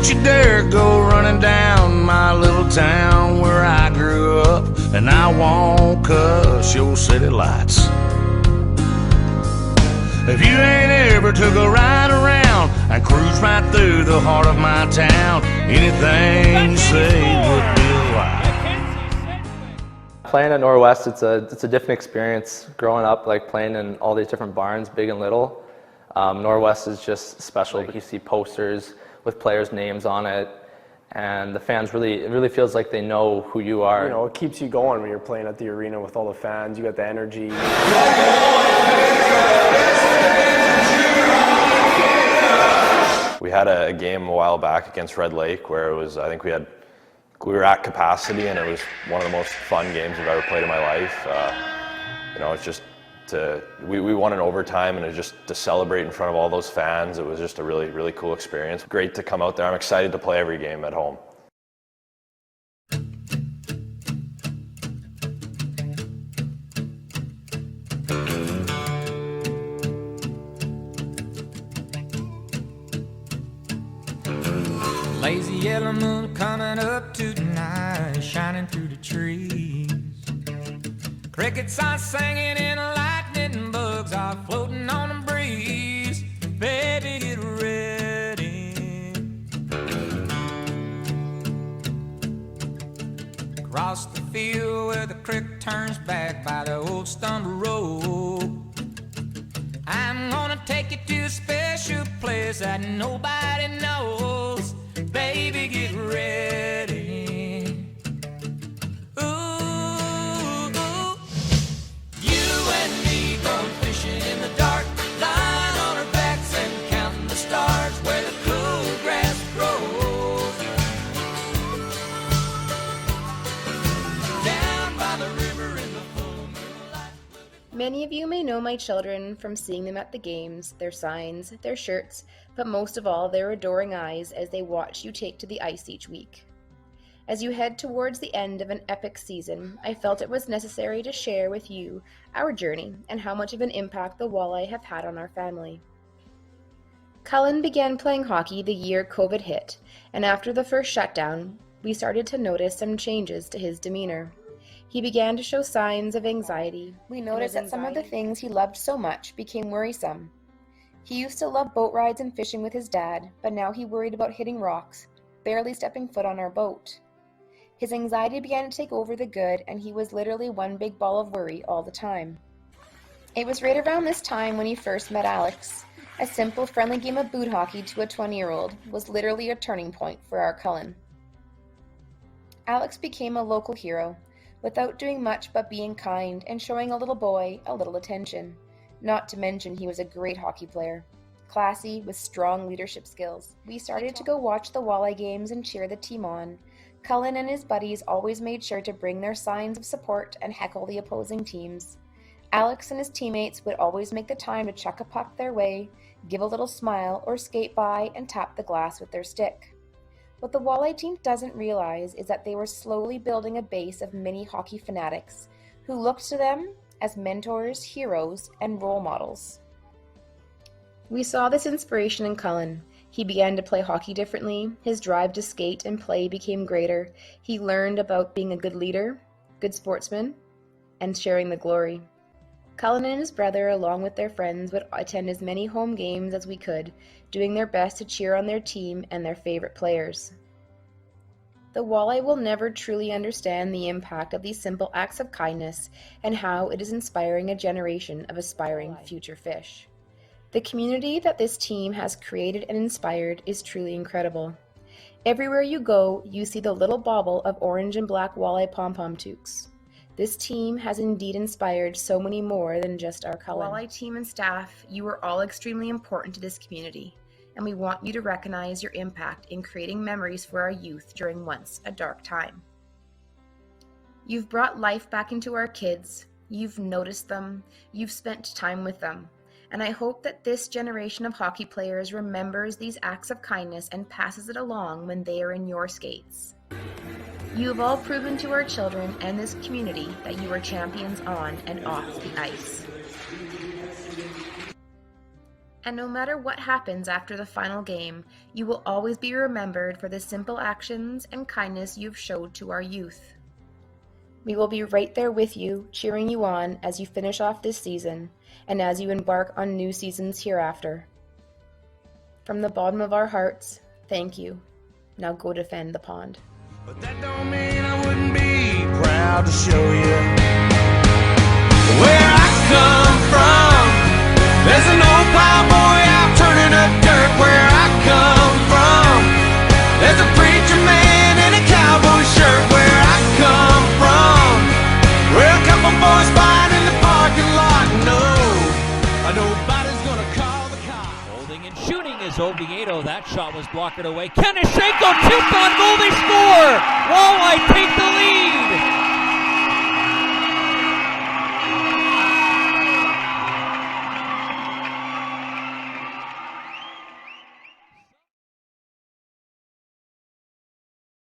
Don't you dare go running down my little town where I grew up, and I won't cuss your city lights. If you ain't ever took a ride around and cruise right through the heart of my town, anything you say would be a lie. Playing at Norwest, it's a different experience growing up, like playing in all these different barns, big and little. Norwest is just special. You see posters with players' names on it, and the fans it really feels like they know who you are. You know, it keeps you going when you're playing at the arena with all the fans. You got the energy. We had a game a while back against Red Lake where it was, I think we were at capacity, and it was one of the most fun games I've ever played in my life. You know, it's just we won in overtime, and just to celebrate in front of all those fans, it was just a really, really cool experience. Great to come out there. I'm excited to play every game at home. Lazy yellow moon coming up tonight, shining through the trees. Crickets are singing and lightning bugs are floating on the breeze. Baby, get ready. Across the field where the creek turns back by the old stumble road, I'm gonna take you to a special place that nobody knows. Baby, get ready. Ooh, ooh. You and me going fishing in the dark, lying on our backs and counting the stars where the cool grass grows. Down by the river in the full moonlight. Many of you may know my children from seeing them at the games, their signs, their shirts, but most of all their adoring eyes as they watch you take to the ice each week. As you head towards the end of an epic season, I felt it was necessary to share with you our journey and how much of an impact the Walleye have had on our family. Cullen began playing hockey the year COVID hit, and after the first shutdown, we started to notice some changes to his demeanor. He began to show signs of anxiety. We noticed that some of the things he loved so much became worrisome. He used to love boat rides and fishing with his dad, but now he worried about hitting rocks, barely stepping foot on our boat. His anxiety began to take over the good, and he was literally one big ball of worry all the time. It was right around this time when he first met Alex. A simple, friendly game of boot hockey to a 20-year-old was literally a turning point for our Cullen. Alex became a local hero, without doing much but being kind and showing a little boy a little attention. Not to mention he was a great hockey player, classy with strong leadership skills. We started to go watch the Walleye games and cheer the team on. Cullen and his buddies always made sure to bring their signs of support and heckle the opposing teams. Alex and his teammates would always make the time to chuck a puck their way, give a little smile, or skate by and tap the glass with their stick. What the Walleye team doesn't realize is that they were slowly building a base of mini hockey fanatics who looked to them as mentors, heroes, and role models. We saw this inspiration in Cullen. He began to play hockey differently. His drive to skate and play became greater. He learned about being a good leader, good sportsman, and sharing the glory. Cullen and his brother, along with their friends, would attend as many home games as we could, doing their best to cheer on their team and their favorite players. The Walleye will never truly understand the impact of these simple acts of kindness and how it is inspiring a generation of aspiring future fish. The community that this team has created and inspired is truly incredible. Everywhere you go, you see the little bauble of orange and black Walleye pom-pom toques. This team has indeed inspired so many more than just our Cullen. Walleye team and staff, you are all extremely important to this community, and we want you to recognize your impact in creating memories for our youth during once a dark time. You've brought life back into our kids, you've noticed them, you've spent time with them, and I hope that this generation of hockey players remembers these acts of kindness and passes it along when they are in your skates. You have all proven to our children and this community that you are champions on and off the ice. And no matter what happens after the final game, you will always be remembered for the simple actions and kindness you've showed to our youth. We will be right there with you, cheering you on as you finish off this season and as you embark on new seasons hereafter. From the bottom of our hearts, thank you. Now go defend the pond. But that don't mean I wouldn't be proud to show you where I come from. There's an old plowboy out turning up dirt where I come from. There's a preacher man in a cowboy shirt where I come from. Where a couple boys fight in the parking lot. No, nobody's gonna call the cops. Holding and shooting is Oviedo. That shot was blocked away. Kennishenko tipped on goal. They score. Walleye take the lead.